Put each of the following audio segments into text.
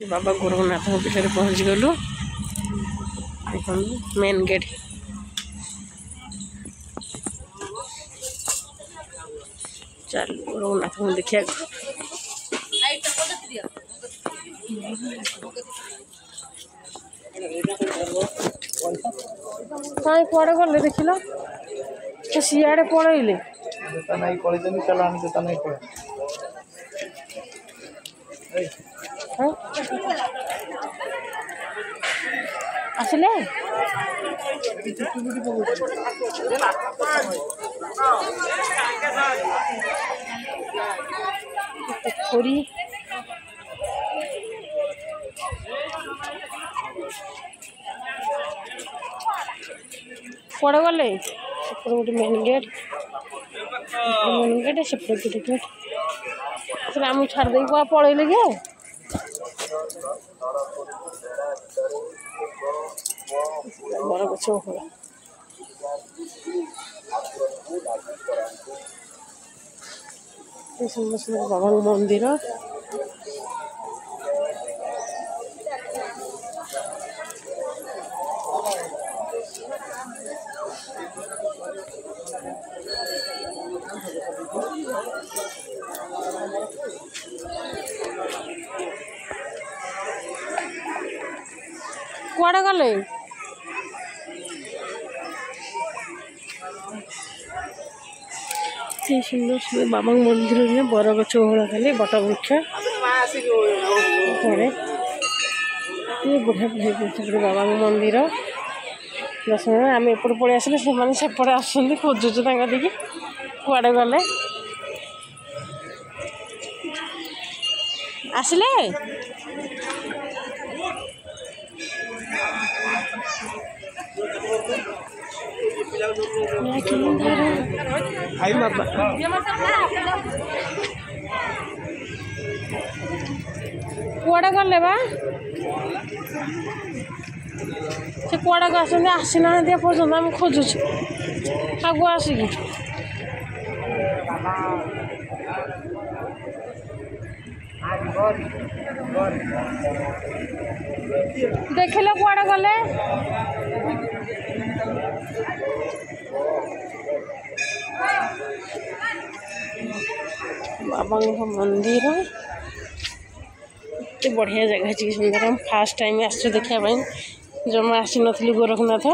बाबा गोरखनाथ पीठ पहुँच गलु main gate चल गोरखनाथ को देखिए कहीं कड़े गले देख लो सियाड़े पड़े आसले पोखरी कड़े गले गोटे मेन गेट से गेट आम छाड़ दे पलैले कि बर गछ सुंदर सुंदर बाबा मंदिर कड़े गले सुंदर सुंदर बाबा मंदिर में बर गछ खाली बट वृक्ष बढ़िया बढ़िया बाबा मंदिर दर्शन आम एपट पलि आसले से सेपटे आसुँच खोजुच देखिए कड़े गले आसले कड़े गले बा से कड़े आसना पर्यटन आम खोजुच आगु आसिक देख लो कड़े गले बाबा मंदिर एत बढ़िया जगह अच्छी सुंदर हम फास्ट टाइम आस देखा जमा आसी नी गोरखनाथ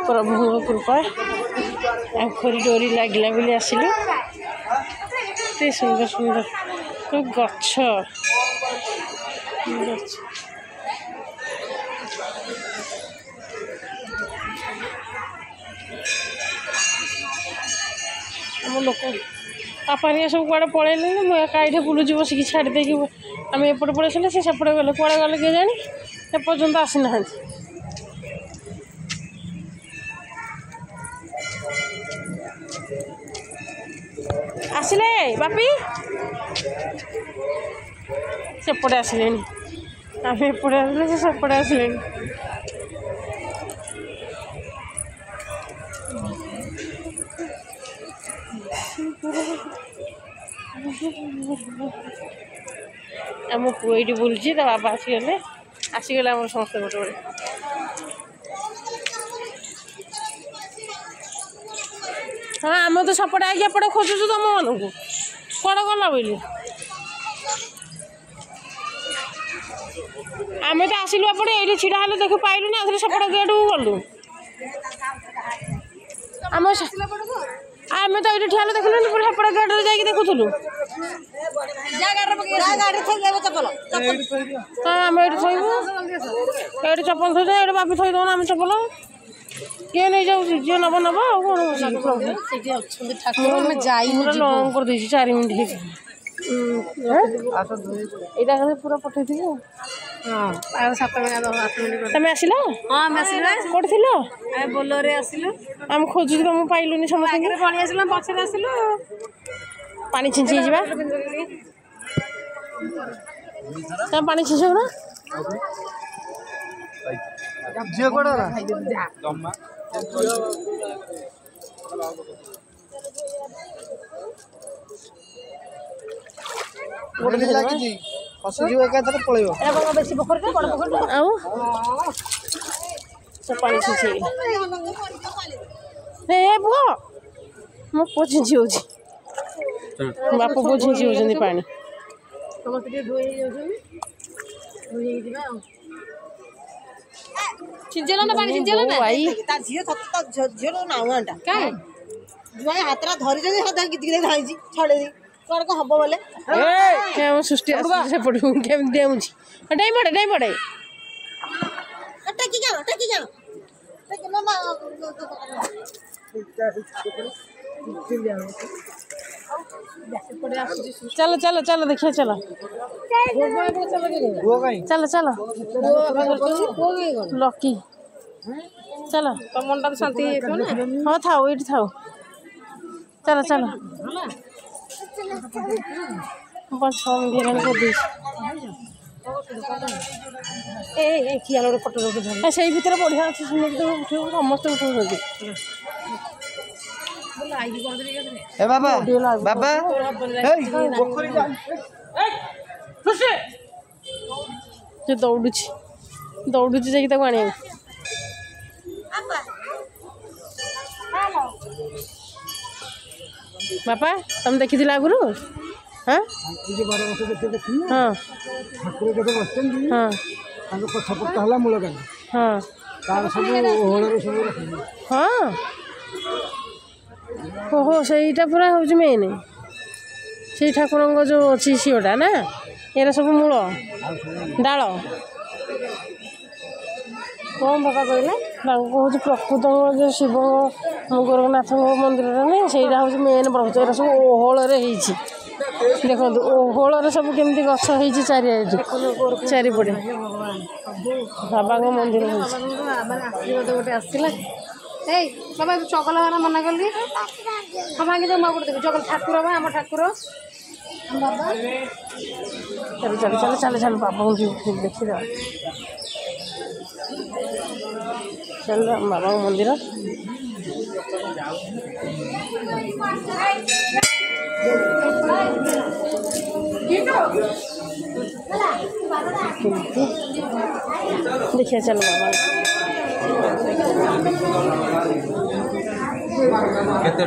प्रभु कृपा आखरी डोरी लगला बोली आसिलु एत सुंदर सुंदर गछ आम लोक पापानिया सब कड़े पलैले मुझे कईठे बुलूची बसिक छाड़ दे आम एपटे पड़े से सेपटे गले कड़े गले किए जानी एपर्यंत आसी ना आसिले बापी सेपटे आसिले आम एपटे आसले से सेपटे आसिले आम पुआ ये बुलूची बाबा आसीगले आम समस्त गोटे गोटे हाँ आम तो सपटे आगे एपटे खोजुचु तुम मन को कड़े गला बोली आम तो आसलु एपटे ये छिड़ा हेल्ले देख पाइलु ना सेपटे गेट को गलु आम आम तो ये ठिया देखल पूरा सेपटे गेट जाकि देखुलु आम ये थोबू ये चपल थोड़ा ये बापी थोड़ी दौन आम चपल किए नहीं जाऊँ जी नब नब कौन लंग कर 4 मिनट यहाँ पूरा पठे थी तुम आसिल कौट थी बोलोरे आसिलु आम खोजु तुम पाइलुनि समस्त पलि आसिलु पछरे आसिलु पानी छिंची जा तुम पानी छिंचो ना झील कौन गोटे बेसी पोखर का बड़ पोखर आउ सब पानी छिंची ए पुओ मो पुओ छिंची होची बापू पुओ छिंची होचंदी पानी समस्त के धोई दिबा छिंचेला ना पानी छिंचेला ना भाई ता झियो नावाटा का जुआ हातरा धरि जदि हाथ गीत गीत धाइजी छडे दी कोन को हबो बोले क्या सृष्टि से पड़ू केम देउची डाई पड़े टकी जा टकी मामा चलो चलो चलो देखिए चलो चलो चलो लकी चलो तो मन तो शांति हेतो ना हाँ थाओ ये थाओ चलो चलो बस हम घेरन को दी ए किया रो पटरो के धर से भीतर बढ़िया अच्छे सुन उठे समस्त उठे ए बाबा बाबा जो दौड़ुची जाकि ताको आने बापा तुम देखी आगुरी हाँ हाँ हाँ हाँ ओहो सहीटा पूरा हूँ मेन से ठाकुर जो अच्छी सीओटा ना ये सब मूल डाल कौन बाबा कहले हूँ प्रकृत जो शिव गोरखनाथ मंदिर ना से हूँ मेन बहुत ये सब ओहल देखो ओहल सब केमती गछ हो चारिपटे बाबा मंदिर गोटे आसला ए बाबा चगल हरा मना कली हम आगे जो मागुड़ देवी चगल ठाकुर बा आम ठाकुर बाबा चल चल चल चल चल बाबा को देखी दो चल बाबा मंदिर देखिए चल बाबा केते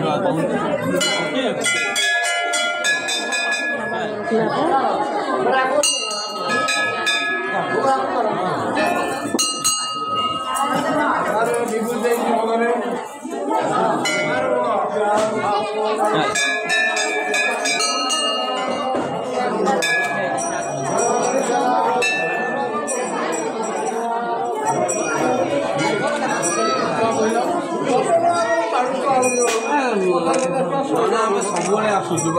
सबुले आसुछु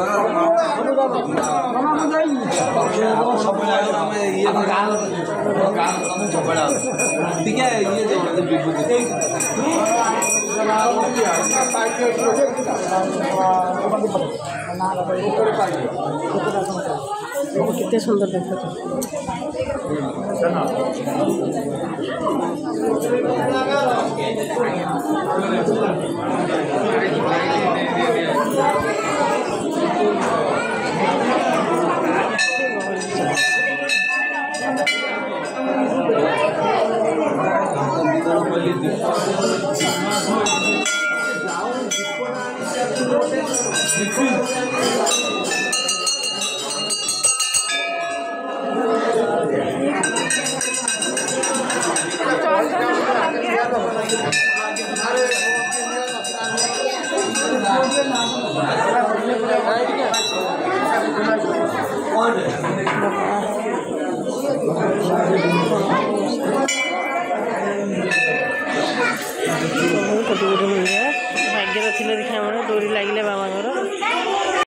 कितने सुंदर देखा भाग्य रे देखा डोरी लगे बाबा घर।